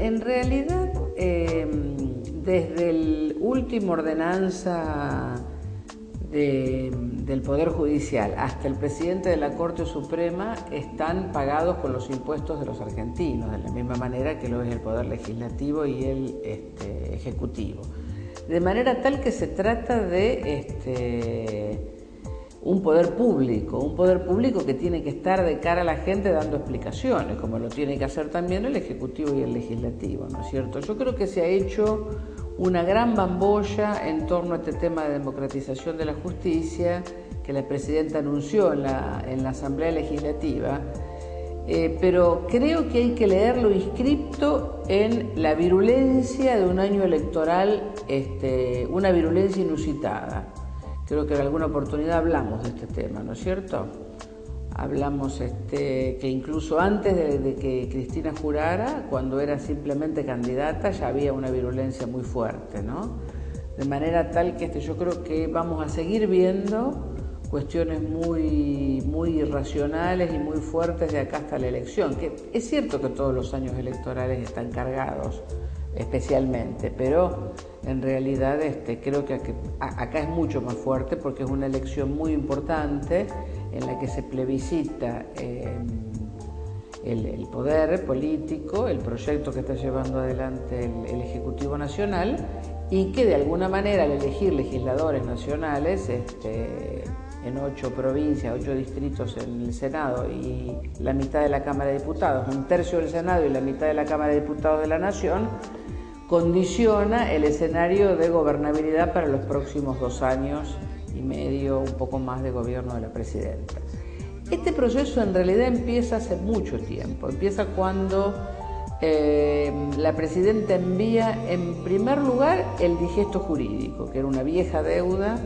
En realidad, desde el último ordenanza del Poder Judicial hasta el presidente de la Corte Suprema están pagados con los impuestos de los argentinos, de la misma manera que lo es el Poder Legislativo y el Ejecutivo. De manera tal que se trata de un poder público que tiene que estar de cara a la gente dando explicaciones, como lo tiene que hacer también el Ejecutivo y el Legislativo, ¿no es cierto? Yo creo que se ha hecho una gran bambolla en torno a este tema de democratización de la justicia que la Presidenta anunció en la Asamblea Legislativa, pero creo que hay que leerlo inscripto en la virulencia de un año electoral, una virulencia inusitada. Creo que en alguna oportunidad hablamos de este tema, ¿no es cierto? Hablamos que incluso antes de que Cristina jurara, cuando era simplemente candidata, ya había una virulencia muy fuerte, ¿no? De manera tal que yo creo que vamos a seguir viendo cuestiones muy irracionales y muy fuertes de acá hasta la elección. Que es cierto que todos los años electorales están cargados, especialmente, pero en realidad creo que acá es mucho más fuerte porque es una elección muy importante en la que se plebiscita el poder político, el proyecto que está llevando adelante el Ejecutivo Nacional, y que de alguna manera al elegir legisladores nacionales en 8 provincias, 8 distritos en el Senado y la mitad de la Cámara de Diputados, un tercio del Senado y la mitad de la Cámara de Diputados de la Nación, condiciona el escenario de gobernabilidad para los próximos 2 años y medio, un poco más de gobierno de la Presidenta. Este proceso en realidad empieza hace mucho tiempo, empieza cuando la Presidenta envía en primer lugar el digesto jurídico, que era una vieja deuda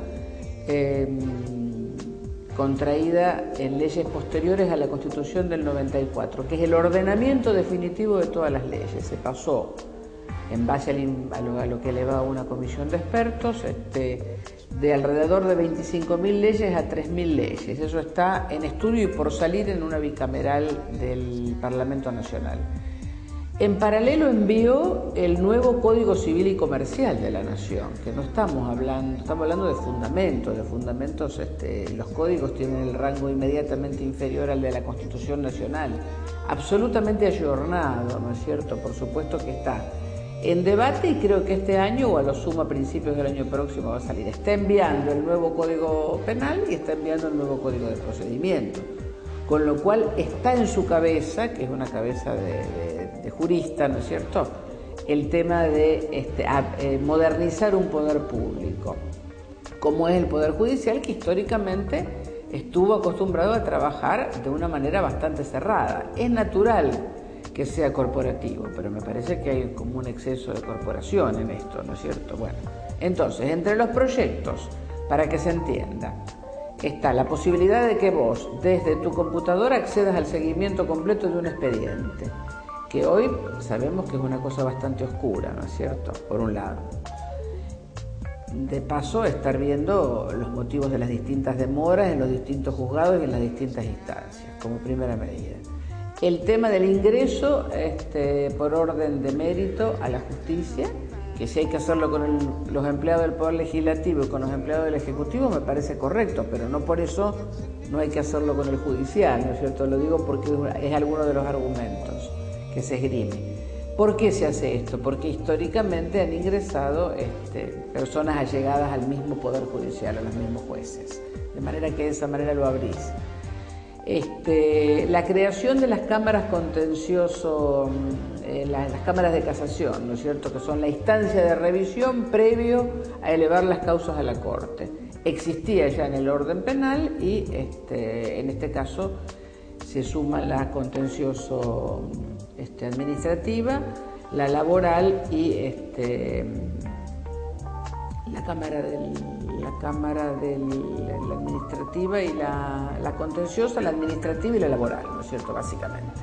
contraída en leyes posteriores a la Constitución del 94, que es el ordenamiento definitivo de todas las leyes. Se pasó en base a lo que elevaba una comisión de expertos, de alrededor de 25.000 leyes a 3.000 leyes. Eso está en estudio y por salir en una bicameral del Parlamento Nacional. En paralelo envió el nuevo Código Civil y Comercial de la Nación, que no estamos hablando de fundamentos. Los códigos tienen el rango inmediatamente inferior al de la Constitución Nacional, absolutamente ayornado, ¿no es cierto? Por supuesto que está en debate y creo que este año o a lo sumo a principios del año próximo va a salir. Está enviando el nuevo Código Penal y está enviando el nuevo Código de Procedimiento, con lo cual está en su cabeza, que es una cabeza de jurista, ¿no es cierto?, el tema de modernizar un poder público, como es el Poder Judicial, que históricamente estuvo acostumbrado a trabajar de una manera bastante cerrada. Es natural que sea corporativo, pero me parece que hay como un exceso de corporación en esto, ¿no es cierto? Bueno, entonces, entre los proyectos, para que se entienda, está la posibilidad de que vos, desde tu computadora, accedas al seguimiento completo de un expediente, que hoy sabemos que es una cosa bastante oscura, ¿no es cierto?, por un lado. De paso, estar viendo los motivos de las distintas demoras en los distintos juzgados y en las distintas instancias, como primera medida. El tema del ingreso por orden de mérito a la justicia, que si hay que hacerlo con los empleados del Poder Legislativo y con los empleados del Ejecutivo me parece correcto, pero no por eso no hay que hacerlo con el Judicial, ¿no es cierto? Lo digo porque es alguno de los argumentos que se esgrime. ¿Por qué se hace esto? Porque históricamente han ingresado personas allegadas al mismo Poder Judicial, a los mismos jueces, de manera que de esa manera lo abrís. La creación de las cámaras contencioso, las cámaras de casación, ¿no es cierto?, que son la instancia de revisión previo a elevar las causas a la Corte. Existía ya en el orden penal y en este caso se suma la contencioso administrativa, la laboral y la cámara la administrativa y la contenciosa, la administrativa y la laboral, ¿no es cierto?, básicamente.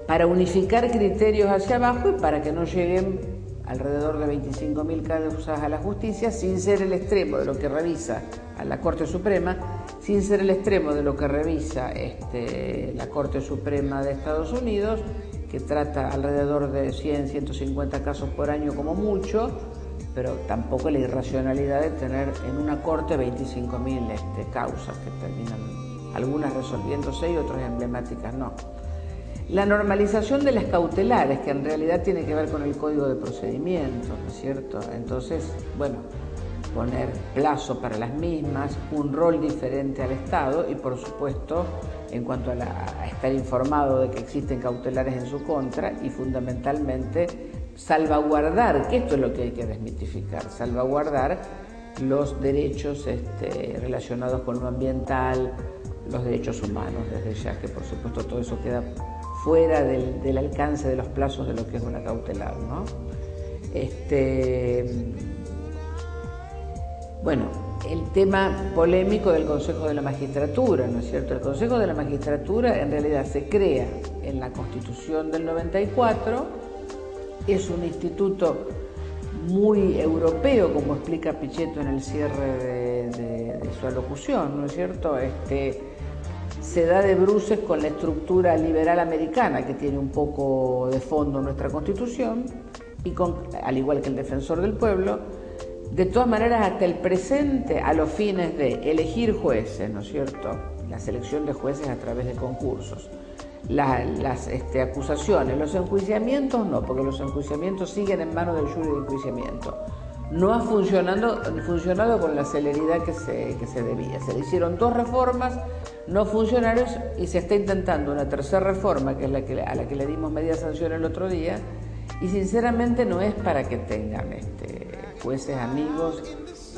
Para unificar criterios hacia abajo y para que no lleguen alrededor de 25.000 causas a la justicia, sin ser el extremo de lo que revisa a la Corte Suprema, sin ser el extremo de lo que revisa la Corte Suprema de Estados Unidos, que trata alrededor de 100, 150 casos por año como mucho, pero tampoco la irracionalidad de tener en una corte 25.000 causas que terminan, algunas resolviéndose y otras emblemáticas no. La normalización de las cautelares, que en realidad tiene que ver con el Código de Procedimientos, ¿no es cierto? Entonces, bueno, poner plazo para las mismas, un rol diferente al Estado y, por supuesto, en cuanto a estar informado de que existen cautelares en su contra y, fundamentalmente, salvaguardar, que esto es lo que hay que desmitificar, salvaguardar los derechos relacionados con lo ambiental, los derechos humanos, desde ya que, por supuesto, todo eso queda fuera del alcance de los plazos de lo que es una cautelar, ¿no? Bueno, el tema polémico del Consejo de la Magistratura, ¿no es cierto? El Consejo de la Magistratura en realidad se crea en la Constitución del 94, es un instituto muy europeo, como explica Pichetto en el cierre de su alocución, ¿no es cierto? Se da de bruces con la estructura liberal americana, que tiene un poco de fondo nuestra Constitución, y al igual que el Defensor del Pueblo, de todas maneras hasta el presente, a los fines de elegir jueces, ¿no es cierto? La selección de jueces a través de concursos, las acusaciones, los enjuiciamientos no, porque los enjuiciamientos siguen en manos del jury de enjuiciamiento. No ha funcionado con la celeridad que se debía. Se le hicieron 2 reformas, no funcionaron, y se está intentando una tercera reforma, que es a la que le dimos media sanción el otro día, y sinceramente no es para que tengan jueces amigos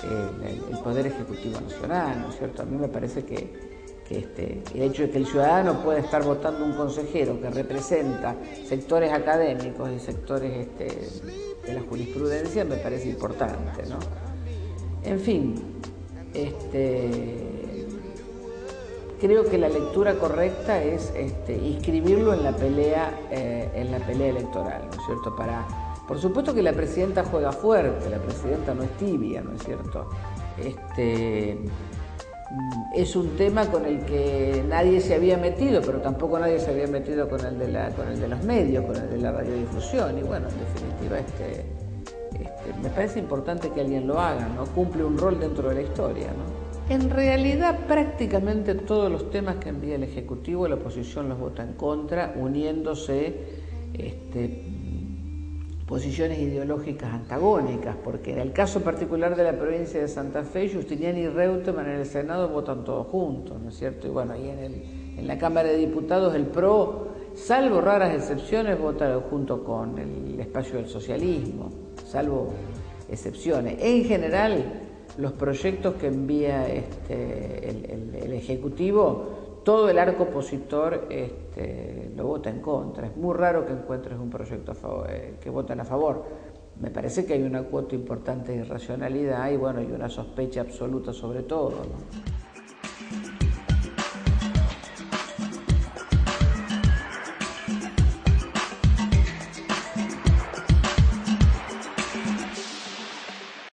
el Poder Ejecutivo Nacional, ¿no es cierto? A mí me parece que el hecho de que el ciudadano pueda estar votando un consejero que representa sectores académicos y sectores de la jurisprudencia me parece importante, ¿no? En fin, creo que la lectura correcta es inscribirlo en la pelea electoral, ¿no es cierto? Por supuesto que la presidenta juega fuerte, la presidenta no es tibia, ¿no es cierto? Es un tema con el que nadie se había metido, pero tampoco nadie se había metido con el de los medios, con el de la radiodifusión, y bueno, en definitiva me parece importante que alguien lo haga, ¿no? Cumple un rol dentro de la historia, ¿no? En realidad, prácticamente todos los temas que envía el Ejecutivo, la oposición los vota en contra, uniéndose posiciones ideológicas antagónicas, porque en el caso particular de la provincia de Santa Fe, Justiniani y Reutemann en el Senado votan todos juntos, ¿no es cierto? Y bueno, ahí en la Cámara de Diputados el PRO, salvo raras excepciones, vota junto con el espacio del socialismo, salvo excepciones. En general, los proyectos que envía el Ejecutivo, todo el arco opositor lo vota en contra. Es muy raro que encuentres un proyecto a favor, que voten a favor. Me parece que hay una cuota importante de irracionalidad y bueno, y una sospecha absoluta sobre todo, ¿no?